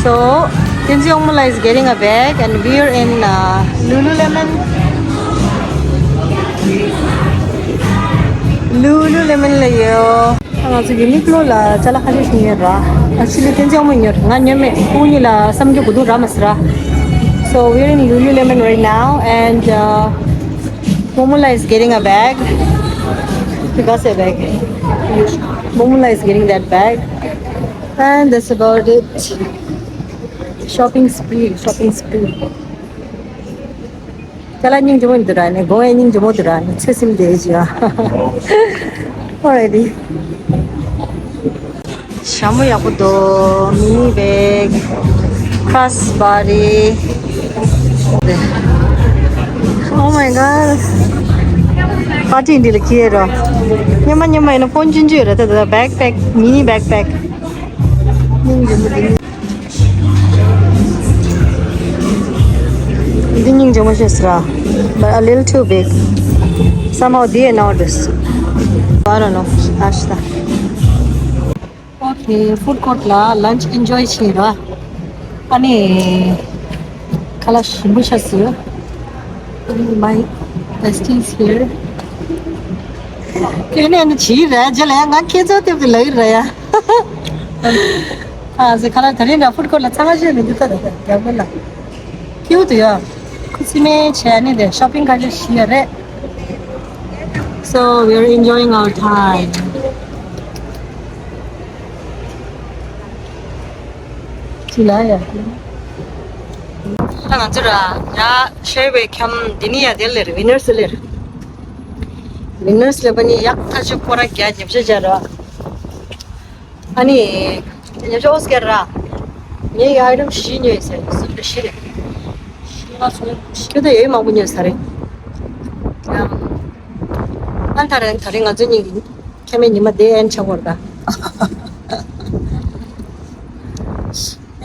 So, Kenzie Omula is getting a bag and we're in Lululemon. Lululemon layo. So, Uniqlo la chala khaji shunira. Actually, Kenzie Omula nganyame puni la samgyo kudu ramasra. So, we're in Lululemon right now and Momula is getting a bag. Because a bag. Momula is getting that bag. And that's about it. Shopping spree. Chala ning jumo durane, goe ning jumo durane. Chesim deja. Alrighty. Shamu yakudo mini bag, crossbody. Oh my god. Party in the Kiro. Nyama in a phone ginger, the backpack, mini backpack. Dinging Jomashesra, but a little too big. Somehow they know this. I don't know. Ashta. Okay, food court la lunch enjoy chira. Ani kalash bushasir. My bestie is here. Kene ani chira jalanga kejo te lai raya. Se kala thari na food court la chamaje ni dita da. Ya bola. Cute ya. Kusime chani de shopping kaje shire. So we're enjoying our time. Chilaya. Tanga jura ya shebe kham diniya deler winners ler. Winners le bani yak thaju pora kya jibse jara. Ani ne jos gerra. Ye item shinye se shire. Kyoda ye ma bunye sare. Antaran taring ajuni kame ni ma de en chawrda.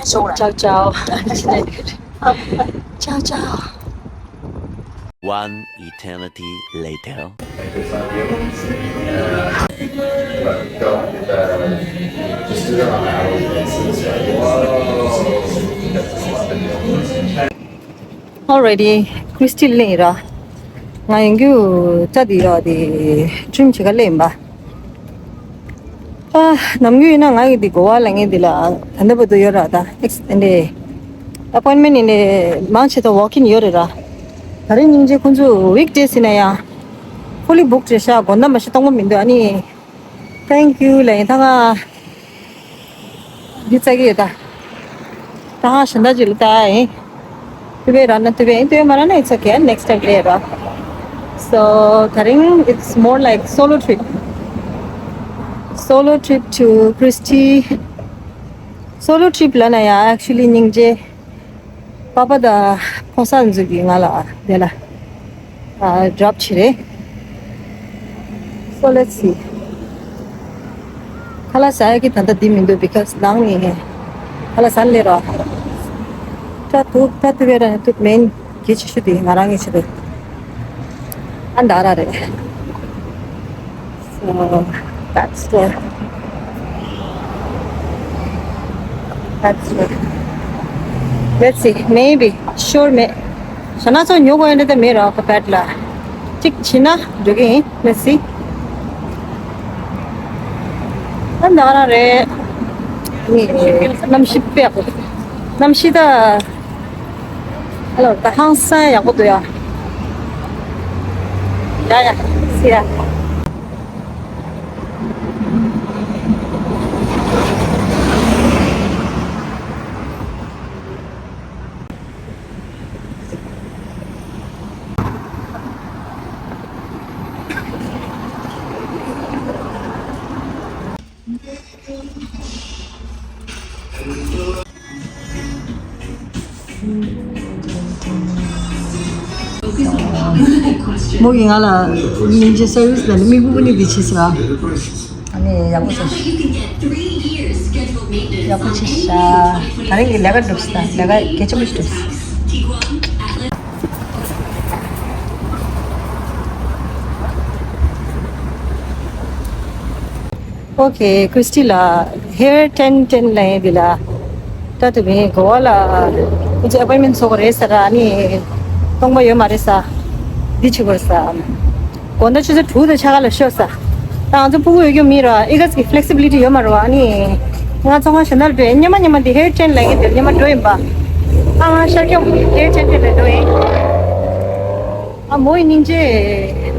Ciao ciao. Ciao ciao. One eternity later. Already, Christie Lunch. Ngayon tadi di dream chiga lemba. Namgu ina ngayon di Goa langi di la tanda bodo yora da. Ende appointment ine manchita walk-in yora da. Tarin ningje kunju weekdays ina ya fully booked jesha gonda mashi tongmo mindo ani. Thank you langi tanga ditagi da. Tanga shanda jilta Today run today marana it's okay next time later. So Taring it's more like solo trip to Christie. Solo trip lana ya actually ningje papa da posan zugi ngala dela drop chire. So let's see. Kala saya ki tanda dimindo because nang ni kala san le ra. Ta tu vera tu main kichi shudi ngarang ichide. Andara re. So that's the let's see, maybe sure me sana so nyogo ende the mera kapatla tik china jogi let's see andara re ni nam shippe ako nam shida hello ta hansa ya ko ya ya see ya. Mogi ngala ninja service na mi bubuni dichisra ani yakusa yakuchisha taring laga dupsta laga kechumish dups. Okay, Christie la hair 10 la dila Tatu be goala 이제 appointment 속으로 했어라 아니 동뭐 여 말했어 뒤치고서 건너 주서 두대 차가를 쉬었어 나한테 보고 여기 미라 이것이 flexibility 여 말로 아니 내가 정말 신날 때 냐만 디 헤어 체인 라게 냐만 도임 봐아 샤게 헤어 체인 때 도임 아 뭐이 이제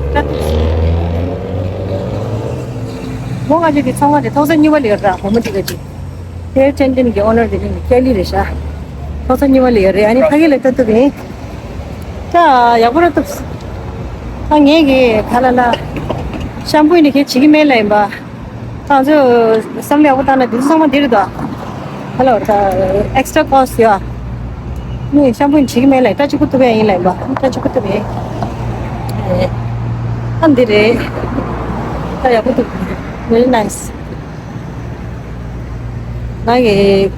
뭐가 저기 청와대 도선이월이라 보면 되겠지 헤어 체인는 게 오늘 되는 켈리르샤 도선이월이래 아니 파기를 뜻도 자 야구로 또 얘기 갈라라 샴푸인데 걔 지금 매일 봐 아주 삼려고 다는 디스상만 데려다 할로 다 엑스트라 코스트야 네 샴푸인 지금 매일 다 죽고 또 왜 이래 봐다 죽고 또왜 한디래 다 야구도 very nice 나게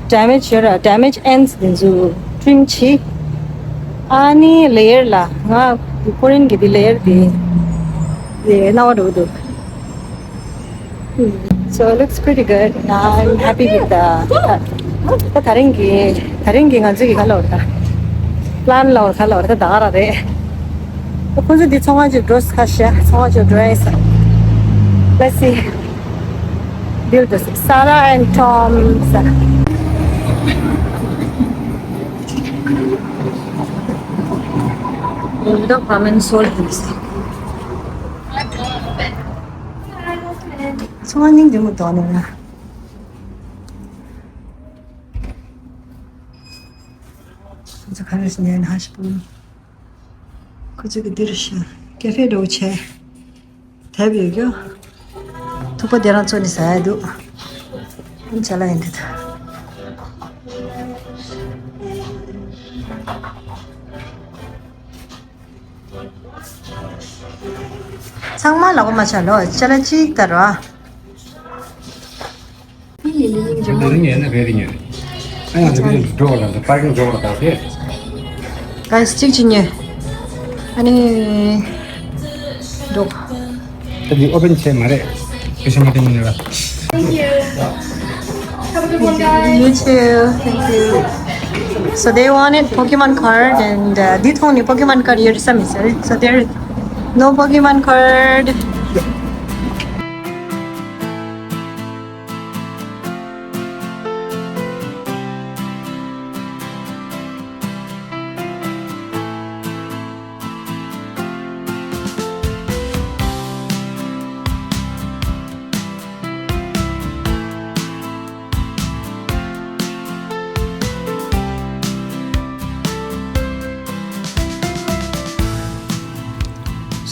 damage ends 된주 트림치 아니 레이어라 아 코린 게 레이어 디 예 나와도 so it looks pretty good I'm happy with the 다른 게 가지고 갈라오다 plan 로 갈라오다 나가라래 그래서 디 청아지 드레스 카시야 청아지 드레스 let's see build this Sarah and Tom the ramen sold this 성환님 좀 더 하네요. 이제 가르치는 하시고 그저기 들으셔. 카페도 오체. 대비요. 두번 대란 전에 사야도 안 했는데. 상말라고 마셔로 잘지 따라. guys 찍지냐 아니 로 저기 오븐 체 말에 그래서 말입니다. Thank you. Have a good one, guys. You too. Thank you. So they wanted Pokemon card and dito ni Pokemon card here sa mister. So there no Pokemon card.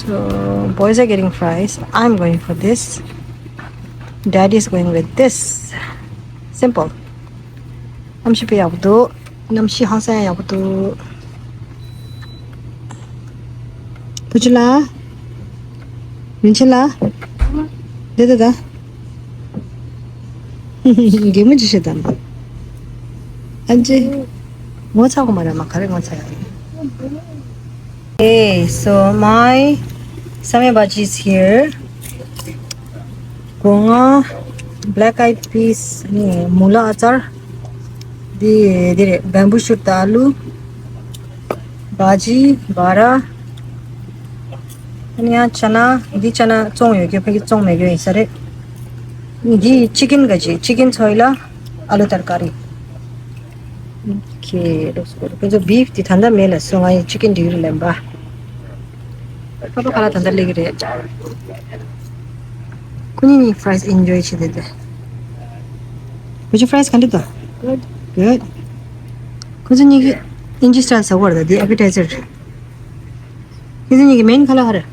So boys are getting fries. I'm going for this. Daddy's going with this. Simple. 남시 배야부도 남시 항상 야부도. 부줄라. 민칠라. 네다다. 이게 문제시다. 안지. 뭐 차고 말이야 막 가는 거 차야. Okay, so my samay bhaji is here. Gonga, black eyed peas, mula achar, the bamboo shoot aloo, bhaji, bara, and chana, di chana chong yoke, peki chong megyo isare. Di chicken gaji, chicken soila, aloo tarkari. Okay, looks good. Because beef di thanda mela, so my chicken do you remember? Papa kala thanda legre. Kunini fries enjoy chidede. Which fries can do? Good. Good. Kunini inji style sa word the appetizer. Isn't main color hara?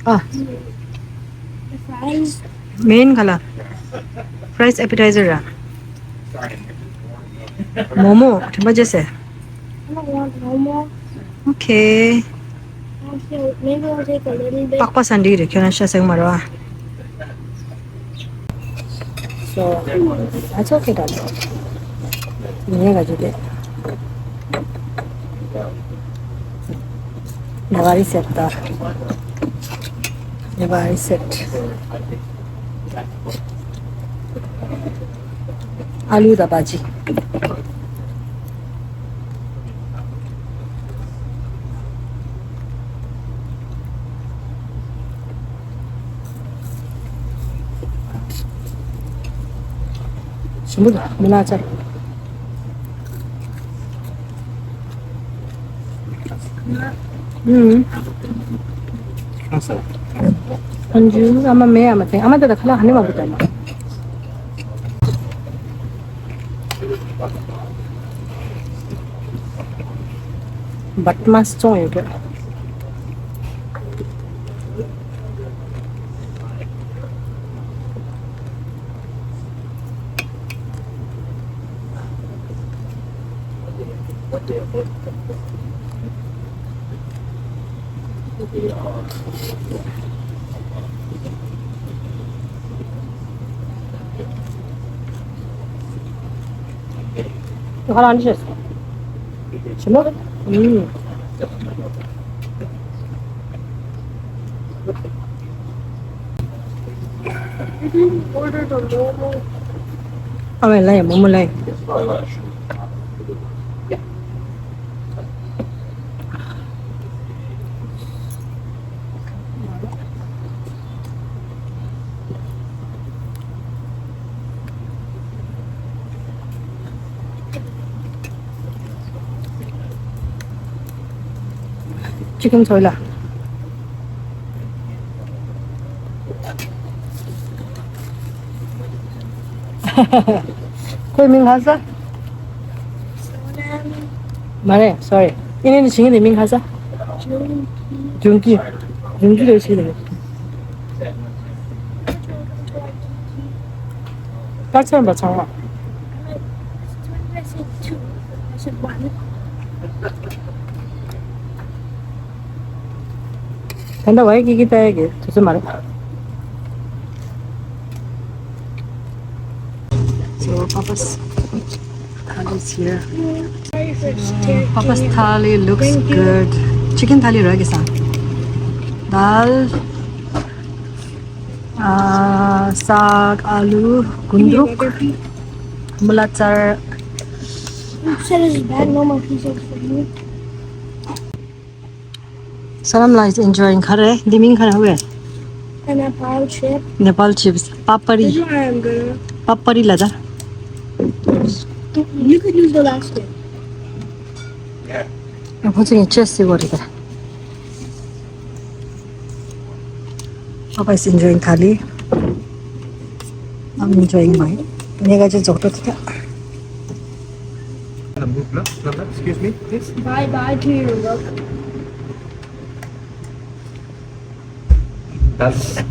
Ah. The fries. Main color. Fries appetizer. Momo, what you say? I don't want no more. Okay. Maybe I'll take a little bit. Pakpa sandi re kya siya sang marwa. So, that's okay dad. Ini gaji de. Nagari set ta. Nagari set. Aloo da bhaji. Semua dah, mana acar? Masa. Anju sama me ama teh. Ama dah khala hane ma buta ma. But mas chong yo ke. Tu khala anish. Semua? You didn't order the momo. Ame lai, momo lai. Chicken soy lah. Koi ming khasa? Mare, sorry. Ini ni sini ming khasa? Junki. Junki dari sini. Kacang bacang lah. I said two. I said one. Tanda wai kita ya, tu mare. So Papa's thali is here. Papa's thali looks good. Chicken thali raha ke saath. Dal, saag, aloo, gundruk, mula achar. You said it's bad. No more pieces for you. Salam is enjoying khare. Diming khare hue. And a pile chip. Nepal chips. Papari. This one I'm gonna. Papari lada. You could use the last one. I'm putting a chest over there. Papa is enjoying thali. I'm enjoying mine. Nega je jokto thika. Excuse me, please. Bye bye to your look. That's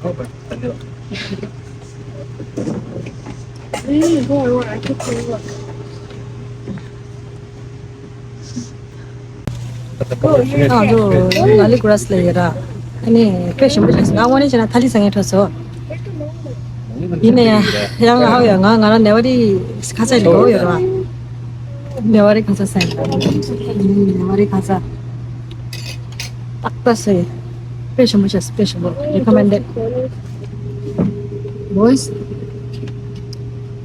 oh, but We need to go and I took a look. Lali Gurans layera. Ani fashion business. Nga wani jana thali sange thoso. Ini ya, yang hau ya nga newari khasa ligo yo ra. Newari khasa sang. Newari khasa. Takta se. Fashion business fashion recommended.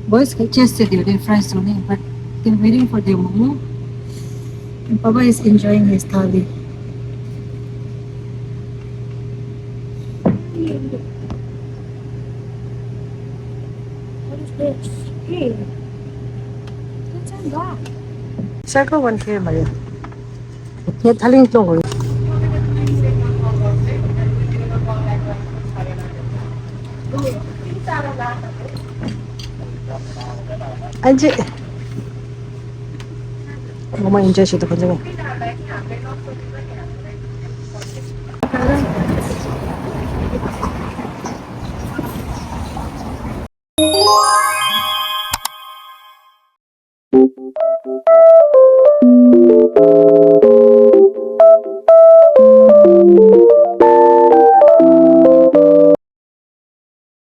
Boys can just sit there, they're fries only, but they're waiting for their momo. And Papa is enjoying his thali. What is this? Hey. What's on that? Circle one here, Maria. Ye thali nito ko. Anji. Mama enjoy siya to kanjang.